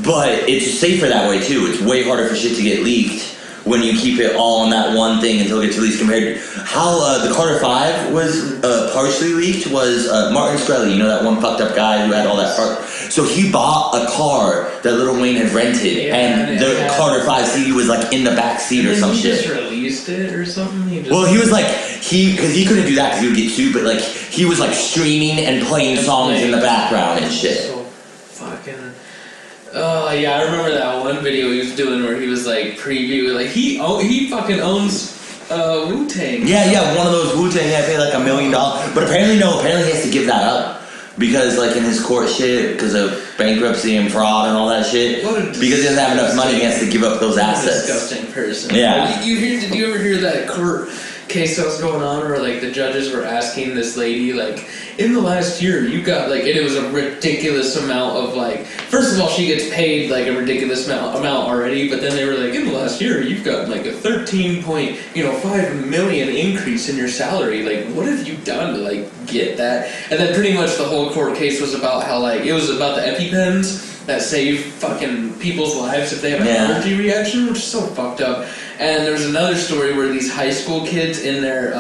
but it's safer that way too. It's way harder for shit to get leaked when you keep it all on that one thing until it gets released. Compared to how the Carter 5 was partially leaked was Martin Shkreli, you know that one fucked up guy who had all that part. So he bought a car that Lil Wayne had rented, and the Carter 5 CD was like in the back seat or some shit. He just released it or something? Well, he was like, because he couldn't do that because he would get sued, but like he was like streaming and playing songs in the background and shit. So fucking. Oh yeah, I remember that one video he was doing where he was like previewing, like he fucking owns Wu-Tang. Yeah, one of those Wu-Tang. I paid like $1 million, but apparently he has to give that up because like in his court shit, because of bankruptcy and fraud and all that shit. Because he doesn't have enough money, he has to give up those assets. Disgusting person. Yeah. Did you ever hear that court case that was going on where like the judges were asking this lady like, in the last year you got like, and it was a ridiculous amount of like, first of all she gets paid like a ridiculous amount already, but then they were like, in the last year you've got like a 13.5 million increase in your salary, like what have you done to like get that? And then pretty much the whole court case was about how like it was about the EpiPens that save fucking people's lives if they have an allergy reaction, which is so fucked up. And there was another story where these high school kids in their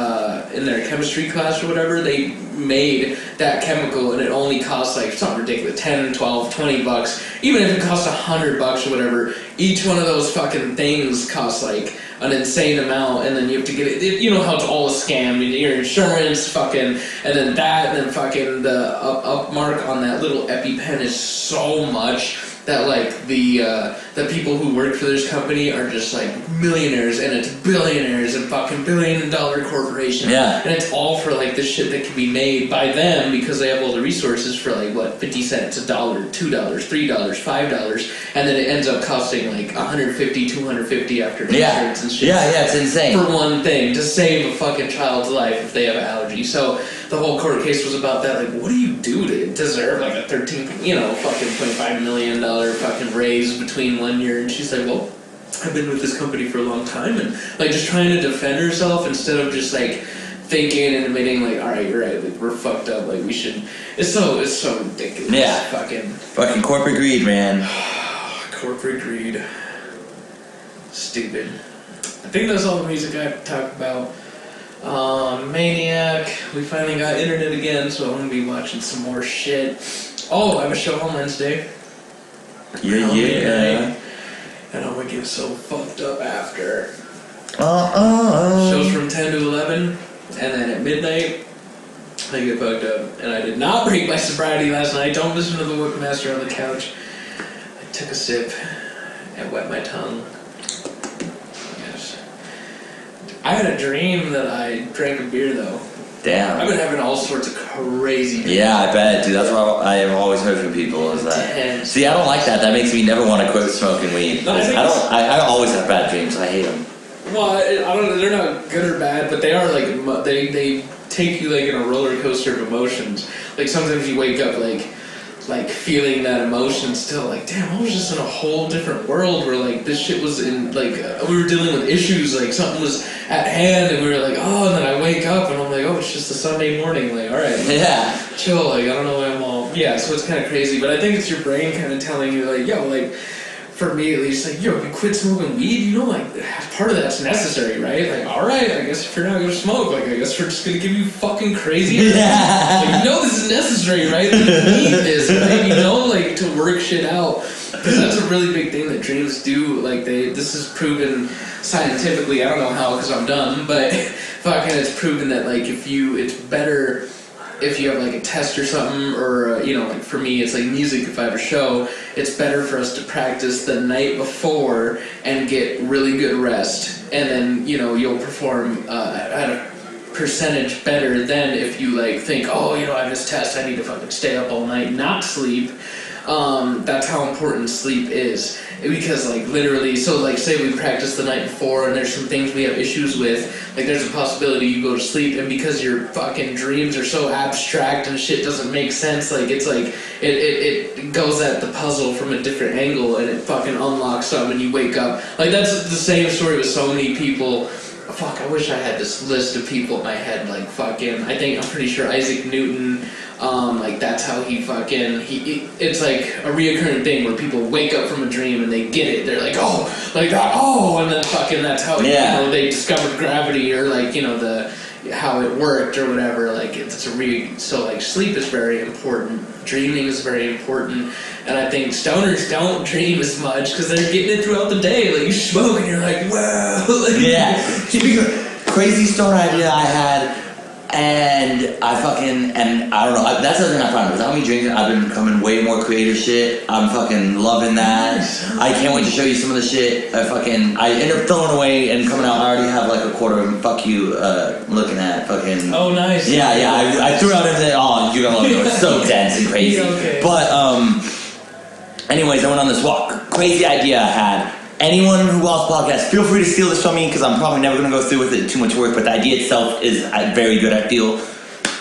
chemistry class or whatever, they made that chemical and it only cost like something ridiculous, $10, $12, $20. Even if it cost $100 or whatever, each one of those fucking things costs like an insane amount, and then you have to get it. You know how it's all a scam. Your insurance, fucking, and then that, and then fucking the up mark on that little EpiPen is so much that like the people who work for this company are just like millionaires, and it's billionaires and fucking billion-dollar corporations. Yeah. And it's all for like the shit that can be made by them because they have all the resources for like what, 50 cents, $1, $2, $3, $5, and then it ends up costing like $150, $250 after insurance and shit. Yeah, it's insane. For one thing, to save a fucking child's life if they have an allergy. So the whole court case was about that. Like, what do you do to deserve like a fucking $0.5 million fucking raise between 1 year? And she's like, well, I've been with this company for a long time, and like just trying to defend herself instead of just like thinking and admitting like, all right, you're right, like we're fucked up, like we should. It's so ridiculous. Yeah. Fucking corporate greed, man. corporate greed. Stupid. I think that's all the music I have to talk about. Maniac. We finally got internet again, so I'm gonna be watching some more shit. Oh, I have a show on Wednesday. Yeah. And I'm gonna get so fucked up after. Shows from 10 to 11, and then at midnight, I get fucked up. And I did not break my sobriety last night. Don't listen to the Whipmaster on the couch. I took a sip and wet my tongue. Yes. I had a dream that I drank a beer, though. Damn. I've been having all sorts of crazy dreams. Yeah, I bet, dude. That's what I have always heard from people is that. Intense. See, I don't like that. That makes me never want to quit smoking weed. No, I always have bad dreams. I hate them. Well, I don't know. They're not good or bad, but they are like they take you like in a roller coaster of emotions. Like sometimes you wake up like feeling that emotion still. Like, damn, I was just in a whole different world where like this shit was in like we were dealing with issues. Like something was at hand, and we were like, oh, and then I wake up and I'm like, oh, it's just a Sunday morning. Like, all right, Yeah. chill. Like, I don't know why I'm all so it's kind of crazy, but I think it's your brain kind of telling you like, yo, like. For me at least, like, yo, you quit smoking weed, you know, like, part of that's necessary, right? Like, alright, I guess if you're not gonna smoke, like, I guess we're just gonna give you fucking crazy. Yeah. Like, you know this is necessary, right? Like, you need this, right? You know, like, to work shit out. Because that's a really big thing that dreams do. Like, this is proven scientifically, I don't know how, because I'm dumb, but fucking it's proven that, like, it's better if you have like a test or something, or like for me it's like music. If I have a show, it's better for us to practice the night before and get really good rest, and then you'll perform at a percentage better than if you like think, oh, I have this test, I need to fucking stay up all night, not sleep. That's how important sleep is, because like literally, so like say we practice the night before and there's some things we have issues with, like there's a possibility you go to sleep, and because your fucking dreams are so abstract and shit doesn't make sense, like it's like it goes at the puzzle from a different angle, and it fucking unlocks something and you wake up. Like that's the same story with so many people. Fuck, I wish I had this list of people in my head, like fucking, I'm pretty sure Isaac Newton, like that's how he it's like a reoccurring thing where people wake up from a dream and they get it. They're like, oh, like that, oh, and then fucking that's how they discovered gravity, or like how it worked or whatever. Like so like sleep is very important, dreaming is very important, and I think stoners don't dream as much because they're getting it throughout the day. Like you smoke and you're like, wow. Like, Yeah. Crazy stoner idea I had, and I don't know, that's the thing I found. Without me drinking, I've been becoming way more creative shit. I'm fucking loving that. I can't wait to show you some of the shit I end up throwing away and coming out. I already have like a quarter of fuck you looking at fucking. Oh, nice. Yeah, I threw out everything. Oh, you're gonna love it. It was so dense and crazy. Yeah, okay. But anyways, I went on this walk. Crazy idea I had. Anyone who watches podcast, feel free to steal this from me, because I'm probably never going to go through with it, too much work, but the idea itself is very good, I feel.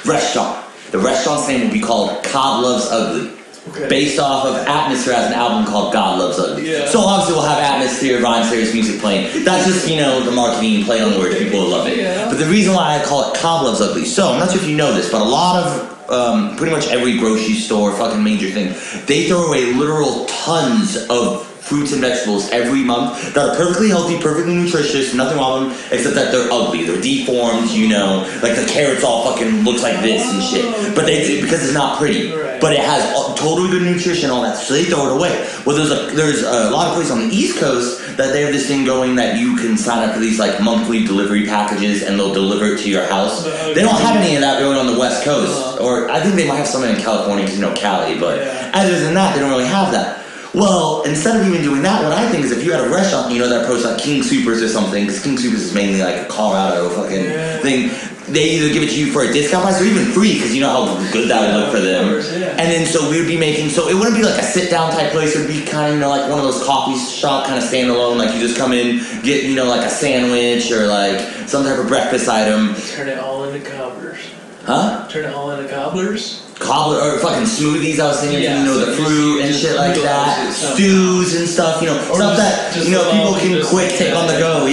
Restaurant. The restaurant's name will be called God Loves Ugly. Okay. Based off of Atmosphere has an album called God Loves Ugly. Yeah. So obviously we'll have Atmosphere, Ryan Sayers music playing. That's just, the marketing play on the word. People will love it. Yeah. But the reason why I call it God Loves Ugly, so I'm not sure if you know this, but a lot of pretty much every grocery store, fucking major thing, they throw away literal tons of fruits and vegetables every month that are perfectly healthy, perfectly nutritious, nothing wrong with them, except that they're ugly, they're deformed, you know, like the carrots all fucking looks like this and shit. But because it's not pretty. Right. But it has totally good nutrition, all that, so they throw it away. Well, there's a lot of places on the East Coast that they have this thing going that you can sign up for these like monthly delivery packages and they'll deliver it to your house. They don't have any of that going on the West Coast, or I think they might have some in California because you know Cali, but other than that, they don't really have that. Well, instead of even doing that, what I think is if you had a restaurant, you know, that posts like King Soopers or something, because King Soopers is mainly like a Colorado fucking thing, they either give it to you for a discount price or even free, because you know how good that would look for them. And then so we would be making, so it wouldn't be like a sit down type place, it would be kind of, you know, like one of those coffee shop kind of standalone, like you just come in, get, you know, like a sandwich or like some type of breakfast item. Turn it all into cobblers. Huh? Turn it all into cobblers. Cobbler or fucking smoothies, I was thinking, you know, the fruit and shit like that, stews and stuff, you know, stuff that, you know, people can quick take on the go,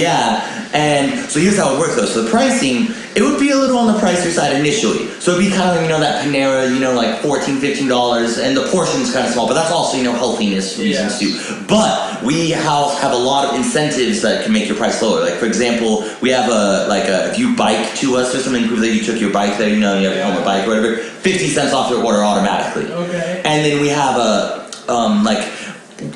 And so here's how it works though. So the pricing, it would be a little on the pricier side initially. So it'd be kind of, you know, that Panera, you know, like $14, $15, and the portion's kind of small, but that's also, you know, healthiness reasons too. But we have a lot of incentives that can make your price lower. Like for example, we have if you bike to us or something, prove that you took your bike there, you know, you have your helmet bike or whatever, 50 cents off your order automatically. Okay. And then we have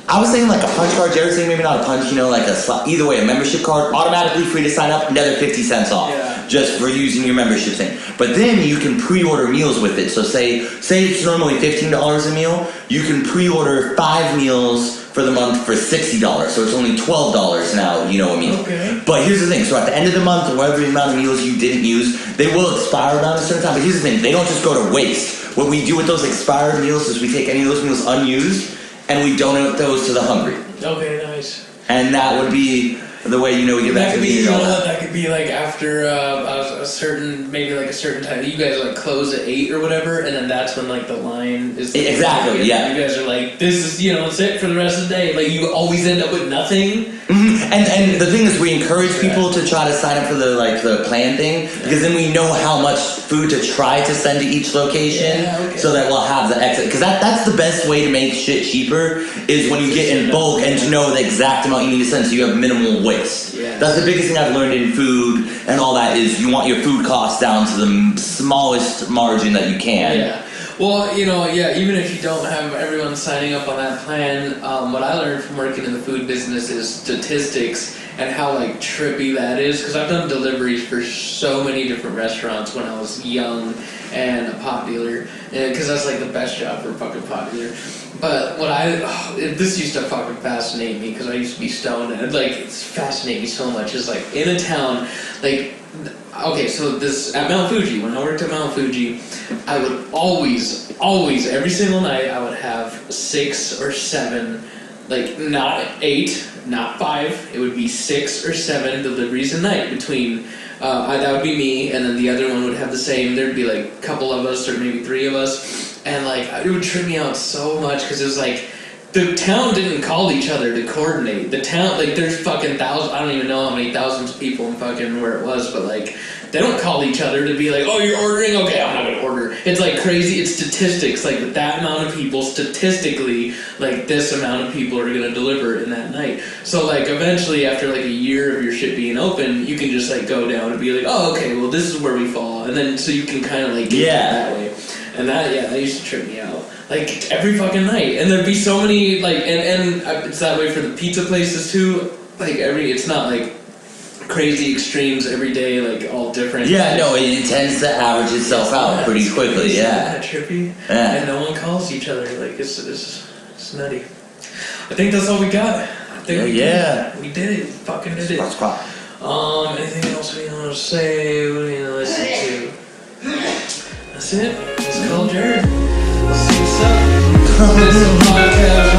I was saying like a punch card, Jared's saying maybe not a punch, you know, like either way, a membership card, automatically free to sign up, another 50 cents off, just for using your membership thing. But then you can pre-order meals with it. So say it's normally $15 a meal, you can pre-order 5 meals for the month for $60, so it's only $12 now, you know, a meal. Okay. But here's the thing, so at the end of the month, whatever amount of meals you didn't use, they will expire around a certain time, but here's the thing, they don't just go to waste. What we do with those expired meals is we take any of those meals unused, and we donate those to the hungry. Okay, nice. And that would be the way, you know, we get back to the community. That could be like after a certain time. You guys like close at 8 or whatever, and then that's when like the line is. Exactly, yeah. You guys are like, this is, you know, it's it for the rest of the day. Like you always end up with nothing. Mm-hmm. And the thing is, we encourage people to try to sign up for the plan thing, because then we know how much food to try to send to each location, so that we'll have the exit. Because that's the best way to make shit cheaper, is when you get in bulk and to know the exact amount you need to send, so you have minimal waste. Yeah. That's the biggest thing I've learned in food and all that, is you want your food costs down to the smallest margin that you can. Yeah. Well, you know, even if you don't have everyone signing up on that plan, what I learned from working in the food business is statistics and how like trippy that is. Because I've done deliveries for so many different restaurants when I was young and a pot dealer, because that's like the best job for a fucking pot dealer. But this used to fucking fascinate me, because I used to be stoned, and it's fascinating me so much. Is like in a town, like. Okay, so this at Mount Fuji, when I worked at Mount Fuji, I would always, every single night, I would have 6 or 7, like not 8, not 5, it would be 6 or 7 deliveries a night between, that would be me, and then the other one would have the same. There'd be like a couple of us, or maybe 3 of us, and like it would trip me out so much, because it was like, the town didn't call each other to coordinate. The town, like, there's fucking thousands, I don't even know how many thousands of people in fucking where it was, but like, they don't call each other to be like, oh, you're ordering? Okay, I'm not gonna order. It's like crazy, it's statistics, like with that amount of people, statistically, like this amount of people are gonna deliver in that night. So like, eventually, after like a year of your shit being open, you can just like go down and be like, oh, okay, well, this is where we fall. And then, so you can kind of like get that way. And that used to trip me out. Like, every fucking night. And there'd be so many, like, and it's that way for the pizza places, too. Like, it's not, like, crazy extremes every day, like, all different. Yeah, no, it tends to average itself out pretty quickly, Isn't that trippy? Yeah. And no one calls each other. Like, it's nutty. I think that's all we got. I think we did it. Fucking did it. Anything else we want to say? What do you listen to? That's it. It's called Jared. See what's up. This is a podcast.